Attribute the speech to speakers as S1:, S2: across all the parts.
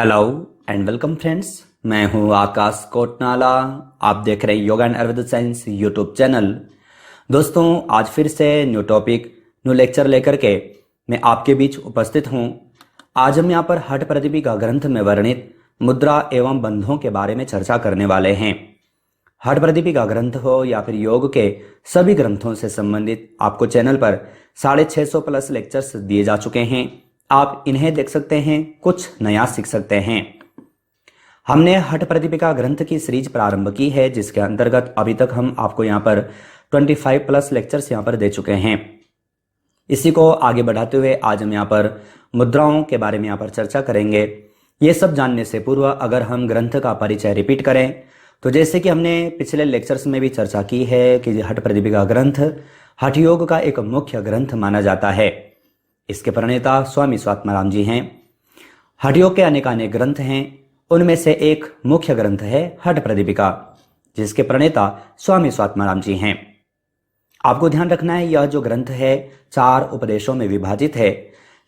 S1: Hello and welcome friends. मैं हूं आकाश कोटनाला। आप देख रहे हैं yoga and Ayurveda science YouTube channel. दोस्तों, आज फिर से न्यू टॉपिक न्यू लेक्चर लेकर के मैं आपके बीच उपस्थित हूं। आज हम यहां पर हठ प्रदीपिका ग्रंथ में वर्णित मुद्रा एवं बंधों के बारे में चर्चा करने वाले हैं। हठ प्रदीपिका ग्रंथ हो या फिर योग के सभी ग्रंथों से संबंधित आपको चैनल पर 650 प्लस लेक्चर्स दिए जा चुके हैं। आप इन्हें देख सकते हैं, कुछ नया सीख सकते हैं। हमने हठ प्रदीपिका ग्रंथ की सीरीज प्रारंभ की है, जिसके अंतर्गत अभी तक हम आपको यहाँ पर 25 प्लस लेक्चर्स यहाँ पर दे चुके हैं। इसी को आगे बढ़ाते हुए आज हम यहाँ पर मुद्राओं के बारे में यहाँ पर चर्चा करेंगे। ये सब जानने से पूर्व अगर हम ग्रंथ का परिचय रिपीट करें तो जैसे कि हमने पिछले लेक्चर्स में भी चर्चा की है कि हठ प्रदीपिका ग्रंथ हठ योग का एक मुख्य ग्रंथ माना जाता है। इसके प्रणेता स्वामी स्वात्माराम जी हैं। हठ योग के अनेक ग्रंथ हैं, उनमें से एक मुख्य ग्रंथ है हठ प्रदीपिका, जिसके प्रणेता स्वामी स्वात्माराम जी हैं। आपको ध्यान रखना है, यह जो ग्रंथ है 4 उपदेशों में विभाजित है,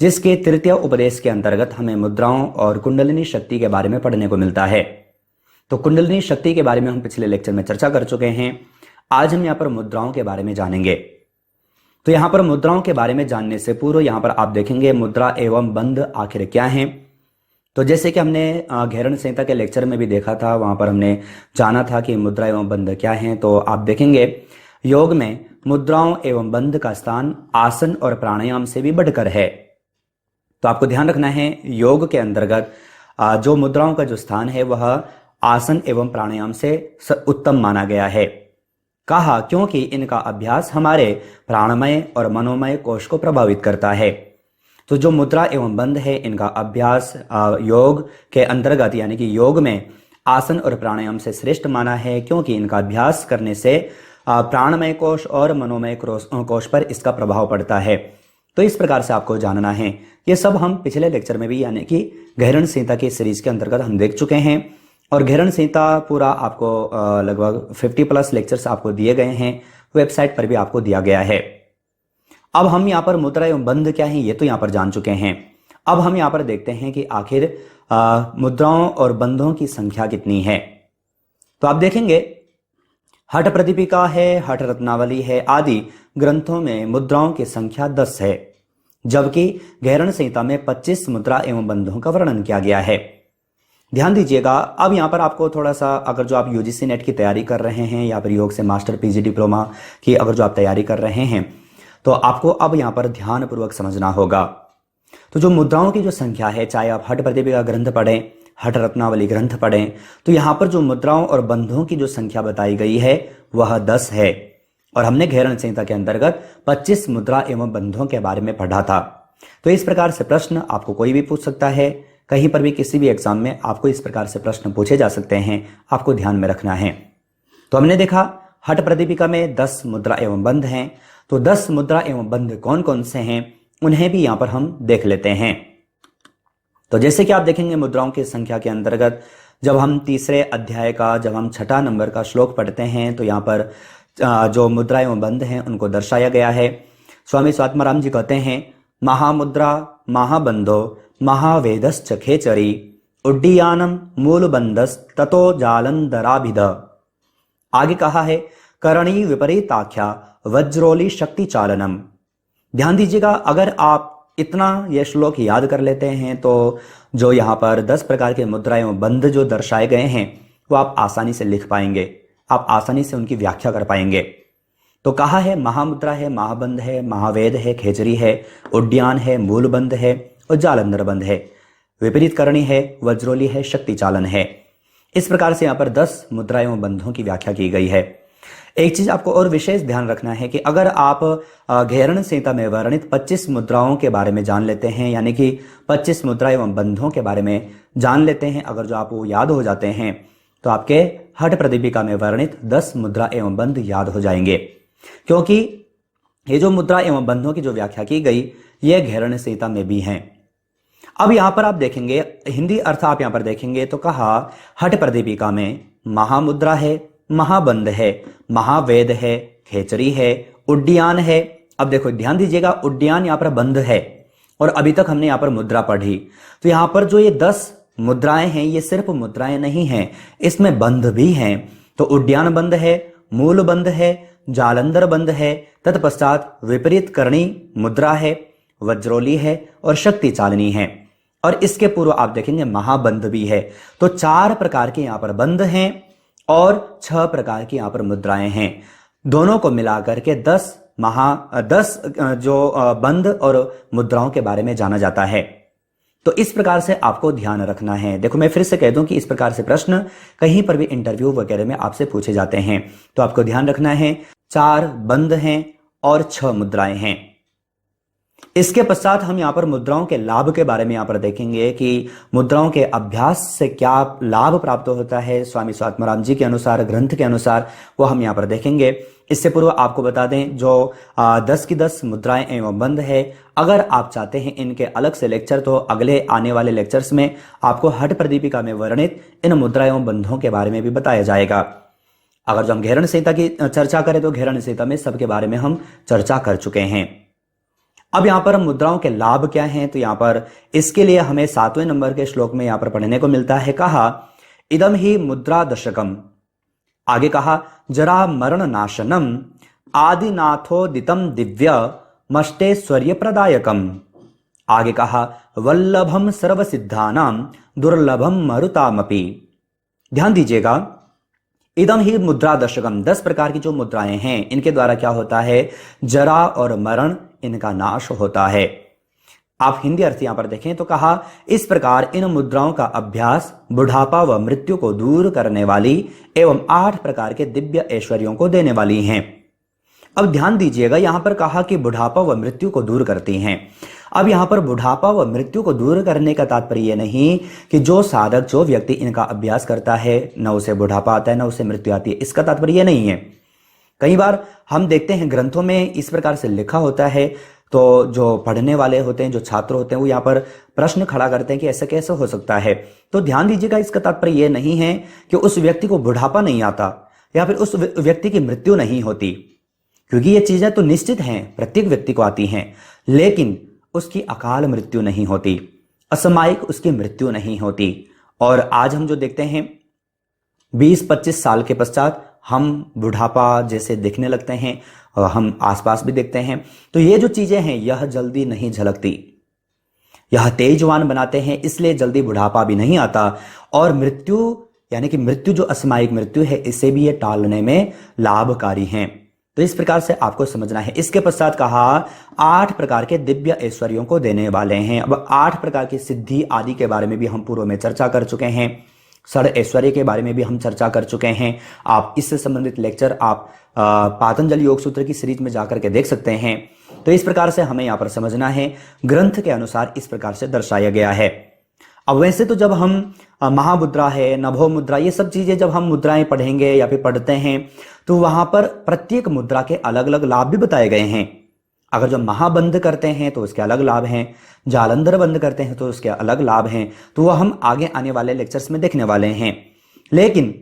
S1: जिसके तृतीय उपदेश के अंतर्गत हमें मुद्राओं और कुंडलिनी शक्ति के बारे में पढ़ने को मिलता है। तो कुंडलिनी शक्ति के बारे में हम पिछले लेक्चर में चर्चा कर चुके हैं। आज हम यहाँ पर मुद्राओं के बारे में जानेंगे। तो यहाँ पर मुद्राओं के बारे में जानने से पूर्व यहाँ पर आप देखेंगे मुद्रा एवं बंध आखिर क्या है। तो जैसे कि हमने घेरण संहिता के लेक्चर में भी देखा था, वहां पर हमने जाना था कि मुद्रा एवं बंध क्या है। तो आप देखेंगे योग में मुद्राओं एवं बंध का स्थान आसन और प्राणायाम से भी बढ़कर है। तो आपको ध्यान रखना है, योग के अंतर्गत जो मुद्राओं का जो स्थान है वह आसन एवं प्राणायाम से उत्तम माना गया है। कहा क्योंकि इनका अभ्यास हमारे प्राणमय और मनोमय कोश को प्रभावित करता है। तो जो मुद्रा एवं बंध है, इनका अभ्यास योग के अंतर्गत यानी कि योग में आसन और प्राणायाम से श्रेष्ठ माना है, क्योंकि इनका अभ्यास करने से प्राणमय कोश और मनोमय कोश पर इसका प्रभाव पड़ता है। तो इस प्रकार से आपको जानना है। ये सब हम पिछले लेक्चर में भी यानी कि घेरण संहिता की सीरीज के अंतर्गत हम देख चुके हैं, और घेरण संहिता पूरा आपको लगभग 50 प्लस लेक्चर्स आपको दिए गए हैं, वेबसाइट पर भी आपको दिया गया है। अब हम यहाँ पर मुद्रा एवं बंध क्या है ये तो यहाँ पर जान चुके हैं। अब हम यहाँ पर देखते हैं कि आखिर मुद्राओं और बंधों की संख्या कितनी है। तो आप देखेंगे हठ प्रदीपिका है, हठ रत्नावली है आदि ग्रंथों में मुद्राओं की संख्या 10 है, जबकि घेरण संहिता में 25 मुद्रा एवं बंधों का वर्णन किया गया है। ध्यान दीजिएगा, अब यहाँ पर आपको थोड़ा सा, अगर जो आप यूजीसी नेट की तैयारी कर रहे हैं या फिर योग से मास्टर पीजी डिप्लोमा की अगर जो आप तैयारी कर रहे हैं, तो आपको अब यहाँ पर ध्यान पूर्वक समझना होगा। तो जो मुद्राओं की जो संख्या है, चाहे आप हठ प्रदीपिका ग्रंथ पढ़ें, हठ रत्नावली ग्रंथ पढ़ें, तो यहाँ पर जो मुद्राओं और बंधों की जो संख्या बताई गई है वह 10 है। और हमने घेरण संहिता के अंतर्गत 25 मुद्रा एवं बंधों के बारे में पढ़ा था। तो इस प्रकार से प्रश्न आपको कोई भी पूछ सकता है, कहीं पर भी किसी भी एग्जाम में आपको इस प्रकार से प्रश्न पूछे जा सकते हैं, आपको ध्यान में रखना है। तो हमने देखा हठ प्रदीपिका में 10 मुद्रा एवं बंध हैं। तो 10 मुद्रा एवं बंध कौन कौन से हैं उन्हें भी यहां पर हम देख लेते हैं। तो जैसे कि आप देखेंगे मुद्राओं की संख्या के अंतर्गत जब हम तीसरे अध्याय का जब हम 6 नंबर का श्लोक पढ़ते हैं, तो यहाँ पर जो मुद्रा एवं बंध हैं उनको दर्शाया गया है। स्वामी स्वात्माराम जी कहते हैं, महामुद्रा महाबंधो महावेदश्च खेचरी उड्डीयानम मूलबंधस ततो जालंधराभिध। आगे कहा है करणी विपरीताख्या वज्रोली शक्ति चालनम। ध्यान दीजिएगा, अगर आप इतना यह श्लोक याद कर लेते हैं तो जो यहाँ पर 10 प्रकार के मुद्रा एवं बंध जो दर्शाए गए हैं वो आप आसानी से लिख पाएंगे, आप आसानी से उनकी व्याख्या कर पाएंगे। तो कहा है महामुद्रा है, महाबंध है, महावेद है, खेचरी है, उड्डयन है, मूलबंध है और जालंधर बंध है, विपरीत करणी है, वज्रोली है, शक्ति चालन है। इस प्रकार से यहाँ पर 10 मुद्रा एवं बंधों की व्याख्या की गई है। एक चीज आपको और विशेष ध्यान रखना है कि अगर आप घेरण संहिता में वर्णित 25 मुद्राओं के बारे में जान लेते हैं, यानी कि 25 मुद्रा एवं बंधों के बारे में जान लेते हैं, अगर जो आपको याद हो जाते हैं, तो आपके हठ प्रदीपिका में वर्णित 10 मुद्रा एवं बंध याद हो जाएंगे। क्योंकि ये जो मुद्रा एवं बंधों की जो व्याख्या की गई ये घेरण संहिता में भी हैं। अब यहां पर आप देखेंगे हिंदी अर्थ आप यहां पर देखेंगे तो कहा हठ प्रदीपिका में महामुद्रा है, महाबंध है, महावेद है, खेचरी है, उड्डयन है। अब देखो ध्यान दीजिएगा, उड्डयन यहां पर बंध है और अभी तक हमने यहां पर मुद्रा पढ़ी। तो यहां पर जो ये 10 मुद्राएं हैं ये सिर्फ मुद्राएं नहीं हैं, इसमें बंध भी हैं। तो उड्डयन बंध है, मूल बंध है, जालंधर बंध है, तत्पश्चात विपरीत करणी मुद्रा है, वज्रोली है और शक्ति चालनी है। और इसके पूर्व आप देखेंगे महाबंध भी है। तो 4 प्रकार के यहां पर बंध हैं और 6 प्रकार की यहां पर मुद्राएं हैं। दोनों को मिलाकर के 10 जो बंध और मुद्राओं के बारे में जाना जाता है। तो इस प्रकार से आपको ध्यान रखना है। देखो मैं फिर से कह दूं कि इस प्रकार से प्रश्न कहीं पर भी इंटरव्यू वगैरह में आपसे पूछे जाते हैं। तो आपको ध्यान रखना है 4 बंध हैं और 6 मुद्राएं हैं। इसके पश्चात हम यहां पर मुद्राओं के लाभ के बारे में यहां पर देखेंगे कि मुद्राओं के अभ्यास से क्या लाभ प्राप्त होता है स्वामी स्वात्माराम जी के अनुसार, ग्रंथ के अनुसार, वो हम यहां पर देखेंगे। इससे पूर्व आपको बता दें जो 10 की 10 मुद्राएं एवं बंध है, अगर आप चाहते हैं इनके अलग से लेक्चर तो अगले आने वाले लेक्चर्स में आपको हठ प्रदीपिका में वर्णित इन मुद्रा एवं बंधों के बारे में भी बताया जाएगा। अगर जो हम घेरण संहिता की चर्चा करें तो घेरण संहिता में सबके बारे में हम चर्चा कर चुके हैं। अब यहां पर मुद्राओं के लाभ क्या हैं, तो यहां पर इसके लिए हमें 7वें नंबर के श्लोक में यहां पर पढ़ने को मिलता है। कहा इदम ही मुद्रा दशकम, आगे कहा जरा मरण नाशनम आदिनाथोदितम दिव्य मष्टेश्वर्य प्रदायकम, आगे कहा वल्लभम सर्वसिद्धानाम दुर्लभम मरुतामपि। ध्यान दीजिएगा, इदम ही मुद्रा दशकम, 10 प्रकार की जो मुद्राएं हैं इनके द्वारा क्या होता है, जरा और मरण इनका नाश होता है। आप हिंदी अर्थ यहां पर देखें तो कहा इस प्रकार इन मुद्राओं का अभ्यास बुढ़ापा व मृत्यु को दूर करने वाली एवं 8 प्रकार के दिव्य ऐश्वर्यों को देने वाली हैं। अब ध्यान दीजिएगा, यहां पर कहा कि बुढ़ापा व मृत्यु को दूर करती हैं। अब यहां पर बुढ़ापा व मृत्यु को दूर करने का तात्पर्य यह नहीं कि जो साधक, जो व्यक्ति इनका अभ्यास करता है न उसे बुढ़ापा आता है न उसे मृत्यु आती है, इसका तात्पर्य यह नहीं है। कई बार हम देखते हैं ग्रंथों में इस प्रकार से लिखा होता है, तो जो पढ़ने वाले होते हैं, जो छात्र होते हैं, वो यहाँ पर प्रश्न खड़ा करते हैं कि ऐसा कैसे हो सकता है। तो ध्यान दीजिएगा, इसका तात्पर्य यह नहीं है कि उस व्यक्ति को बुढ़ापा नहीं आता या फिर उस व्यक्ति की मृत्यु नहीं होती, क्योंकि ये चीजें तो निश्चित हैं, प्रत्येक व्यक्ति को आती हैं, लेकिन उसकी अकाल मृत्यु नहीं होती, असामयिक उसकी मृत्यु नहीं होती। और आज हम जो देखते हैं 20-25 साल के पश्चात हम बुढ़ापा जैसे दिखने लगते हैं, हम आसपास भी देखते हैं। तो ये जो चीजें हैं यह जल्दी नहीं झलकती, यह तेजवान बनाते हैं, इसलिए जल्दी बुढ़ापा भी नहीं आता। और मृत्यु यानी कि मृत्यु जो असामयिक मृत्यु है, इसे भी ये टालने में लाभकारी हैं। तो इस प्रकार से आपको समझना है। इसके पश्चात कहा 8 प्रकार के दिव्य ऐश्वर्यों को देने वाले हैं। अब 8 प्रकार की सिद्धि आदि के बारे में भी हम पूर्व में चर्चा कर चुके हैं, षड ऐश्वर्य के बारे में भी हम चर्चा कर चुके हैं। आप इससे संबंधित लेक्चर आप पातंजलि योग सूत्र की सीरीज में जाकर के देख सकते हैं। तो इस प्रकार से हमें यहां पर समझना है, ग्रंथ के अनुसार इस प्रकार से दर्शाया गया है। अब वैसे तो जब हम महामुद्रा है, नभो मुद्रा, ये सब चीजें जब हम मुद्राएं पढ़ेंगे या फिर पढ़ते हैं तो वहां पर प्रत्येक मुद्रा के अलग अलग लाभ भी बताए गए हैं। अगर जो महाबंध करते हैं तो उसके अलग लाभ हैं, जालंधर बंद करते हैं तो उसके अलग लाभ हैं, तो वह हम आगे आने वाले लेक्चर्स में देखने वाले हैं। लेकिन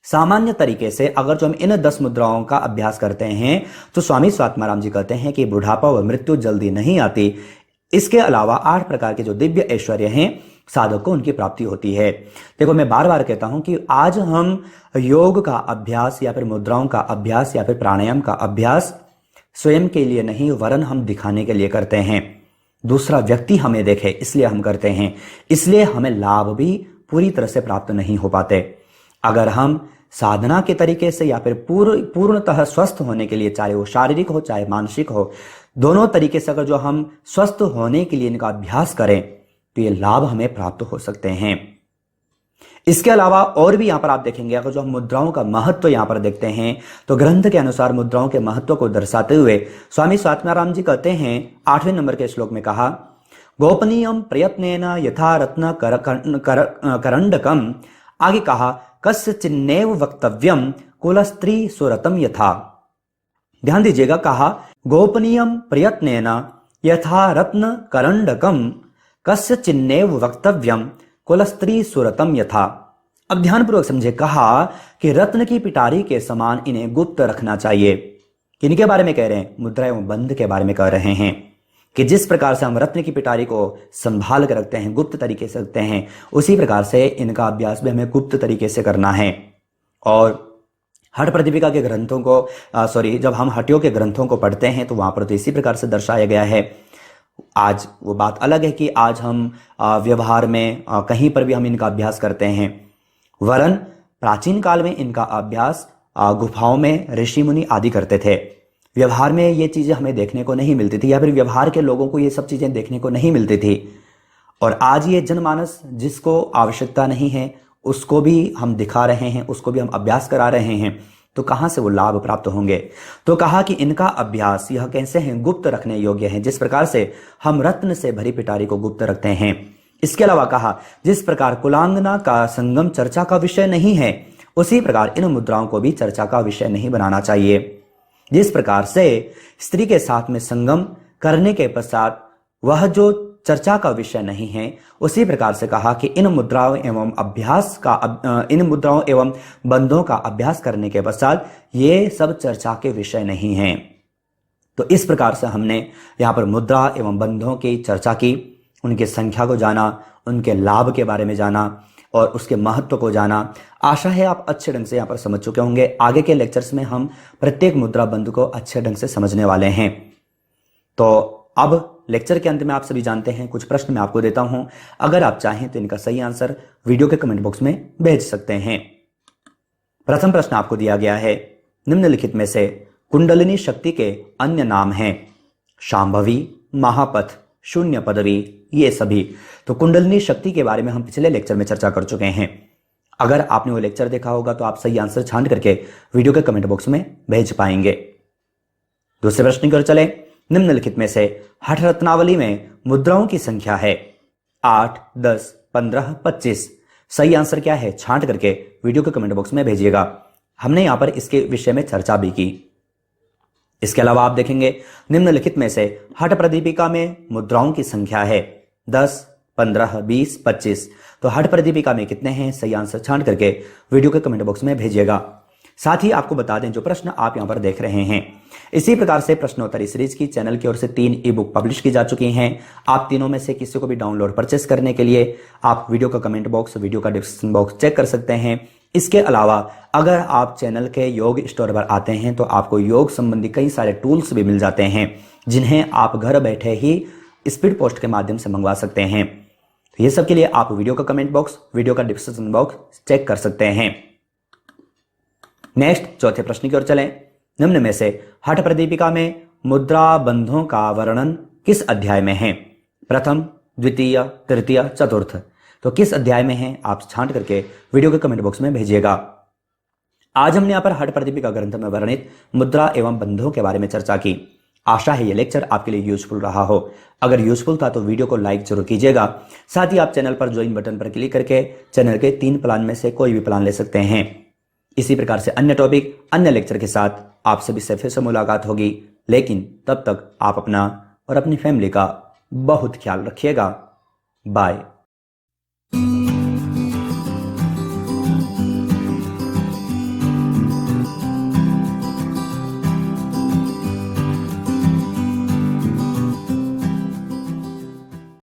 S1: सामान्य तरीके से अगर जो हम इन 10 मुद्राओं का अभ्यास करते हैं तो स्वामी स्वात्माराम जी कहते हैं कि बुढ़ापा व मृत्यु जल्दी नहीं आती। इसके अलावा 8 प्रकार के जो दिव्य ऐश्वर्य हैं साधक को उनकी प्राप्ति होती है। देखो मैं बार बार कहता हूं कि आज हम योग का अभ्यास या फिर मुद्राओं का अभ्यास या फिर प्राणायाम का अभ्यास स्वयं के लिए नहीं, वरन हम दिखाने के लिए करते हैं, दूसरा व्यक्ति हमें देखे इसलिए हम करते हैं, इसलिए हमें लाभ भी पूरी तरह से प्राप्त नहीं हो पाते। अगर हम साधना के तरीके से या फिर पूर्णतः स्वस्थ होने के लिए, चाहे वो शारीरिक हो चाहे मानसिक हो, दोनों तरीके से अगर जो हम स्वस्थ होने के लिए इनका अभ्यास करें तो ये लाभ हमें प्राप्त हो सकते हैं। इसके अलावा और भी यहां पर आप देखेंगे, अगर जो हम मुद्राओं का महत्व यहां पर देखते हैं तो ग्रंथ के अनुसार मुद्राओं के महत्व को दर्शाते हुए स्वामी स्वात्माराम जी कहते हैं 8वें नंबर के श्लोक में कहा गोपनीयम प्रयत्नेन यथा रत्न करंडकम, आगे कहा कस्य चिन्नेव वक्तव्यम कुलस्त्री सुरतम यथा। ध्यान दीजिएगा, कहा गोपनीयम प्रयत्नेन यथा रत्न करंडकम कस्य चिन्नेव वक्तव्यम कुलस्त्री सुरतम यथा। अब ध्यानपूर्वक समझे, कहा कि रत्न की पिटारी के समान इन्हें गुप्त रखना चाहिए। किनके बारे में कह रहे हैं? मुद्रा एवं बंध के बारे में कह रहे हैं। कि जिस प्रकार से हम रत्न की पिटारी को संभाल कर रखते हैं, गुप्त तरीके से रखते हैं, उसी प्रकार से इनका अभ्यास भी हमें गुप्त तरीके से करना है। और हठ प्रदीपिका के ग्रंथों को जब हम हटियों के ग्रंथों को पढ़ते हैं तो वहां पर तो इसी प्रकार से दर्शाया गया है। आज वो बात अलग है कि आज हम व्यवहार में कहीं पर भी हम इनका अभ्यास करते हैं, वरन प्राचीन काल में इनका अभ्यास गुफाओं में ऋषि मुनि आदि करते थे। व्यवहार में ये चीजें हमें देखने को नहीं मिलती थी, या फिर व्यवहार के लोगों को ये सब चीजें देखने को नहीं मिलती थी। और आज ये जनमानस जिसको आवश्यकता नहीं है उसको भी हम दिखा रहे हैं, उसको भी हम अभ्यास करा रहे हैं, तो कहां से वो लाभ प्राप्त होंगे। तो कहा कि इनका अभ्यास यह कैसे हैं, गुप्त रखने योग्य है, जिस प्रकार से हम रत्न से भरी पिटारी को गुप्त रखते हैं। इसके अलावा कहा जिस प्रकार कुलांगना का संगम चर्चा का विषय नहीं है, उसी प्रकार इन मुद्राओं को भी चर्चा का विषय नहीं बनाना चाहिए। जिस प्रकार से स्त्री के साथ में संगम करने के पश्चात वह जो चर्चा का विषय नहीं है, उसी प्रकार से कहा कि इन मुद्राओं एवं बंधों का अभ्यास करने के पश्चात ये सब चर्चा के विषय नहीं हैं। तो इस प्रकार से हमने यहाँ पर मुद्रा एवं बंधों की चर्चा की, उनकी संख्या को जाना, उनके लाभ के बारे में जाना और उसके महत्व को जाना। आशा है आप अच्छे ढंग से यहाँ पर समझ चुके होंगे। आगे के लेक्चर्स में हम प्रत्येक मुद्रा बंध को अच्छे ढंग से समझने वाले हैं। तो अब लेक्चर के अंत में आप सभी जानते हैं कुछ प्रश्न मैं आपको देता हूं, अगर आप चाहें तो इनका सही आंसर वीडियो के कमेंट बॉक्स में भेज सकते हैं। प्रथम प्रश्न आपको दिया गया है, निम्नलिखित में से कुंडलिनी शक्ति के अन्य नाम हैं शांभवी, महापथ, शून्य पदवी, ये सभी। तो कुंडलिनी शक्ति के बारे में हम पिछले लेक्चर में चर्चा कर चुके हैं। अगर आपने वो लेक्चर देखा होगा तो आप सही आंसर छांट करके वीडियो के कमेंट बॉक्स में भेज पाएंगे। दूसरे प्रश्न की ओर चले, निम्नलिखित में से हठ रत्नावली में मुद्राओं की संख्या है 8, 10, 15, 25। सही आंसर क्या है, छांट करके वीडियो के कमेंट बॉक्स में भेजिएगा। हमने यहां पर इसके विषय में चर्चा भी की। इसके अलावा आप देखेंगे निम्नलिखित में से हठ प्रदीपिका में मुद्राओं की संख्या है 10, 15, 20, 25। तो हठ प्रदीपिका में कितने हैं, सही आंसर छांट करके वीडियो के कमेंट बॉक्स में भेजिएगा। साथ ही आपको बता दें जो प्रश्न आप यहां पर देख रहे हैं, इसी प्रकार से प्रश्नोत्तरी सीरीज की चैनल की ओर से 3 ई बुक पब्लिश की जा चुकी हैं। आप तीनों में से किसी को भी डाउनलोड परचेस करने के लिए आप वीडियो का कमेंट बॉक्स, वीडियो का डिस्क्रिप्शन बॉक्स चेक कर सकते हैं। इसके अलावा अगर आप चैनल के योग स्टोर पर आते हैं तो आपको योग संबंधी कई सारे टूल्स भी मिल जाते हैं, जिन्हें आप घर बैठे ही स्पीड पोस्ट के माध्यम से मंगवा सकते हैं। तो ये सब के लिए आप वीडियो का कमेंट बॉक्स, वीडियो का डिस्क्रिप्शन बॉक्स चेक कर सकते हैं। नेक्स्ट चौथे प्रश्न की ओर चलें, निम्न में से हठ प्रदीपिका में मुद्रा बंधों का वर्णन किस अध्याय में है। प्रथम, द्वितीय, तृतीय, चतुर्थ। तो किस अध्याय में है आप छांट करके वीडियो के कमेंट बॉक्स में भेजिएगा। आज हमने यहाँ पर हठ प्रदीपिका ग्रंथ में वर्णित मुद्रा एवं बंधों के बारे में चर्चा की। आशा है ये लेक्चर आपके लिए यूजफुल रहा हो। अगर यूजफुल था तो वीडियो को लाइक जरूर कीजिएगा। साथ ही आप चैनल पर ज्वाइन बटन पर क्लिक करके चैनल के 3 प्लान में से कोई भी प्लान ले सकते हैं। इसी प्रकार से अन्य टॉपिक, अन्य लेक्चर के साथ आप सभी से फिर से मुलाकात होगी, लेकिन तब तक आप अपना और अपनी फैमिली का बहुत ख्याल रखिएगा। बाय।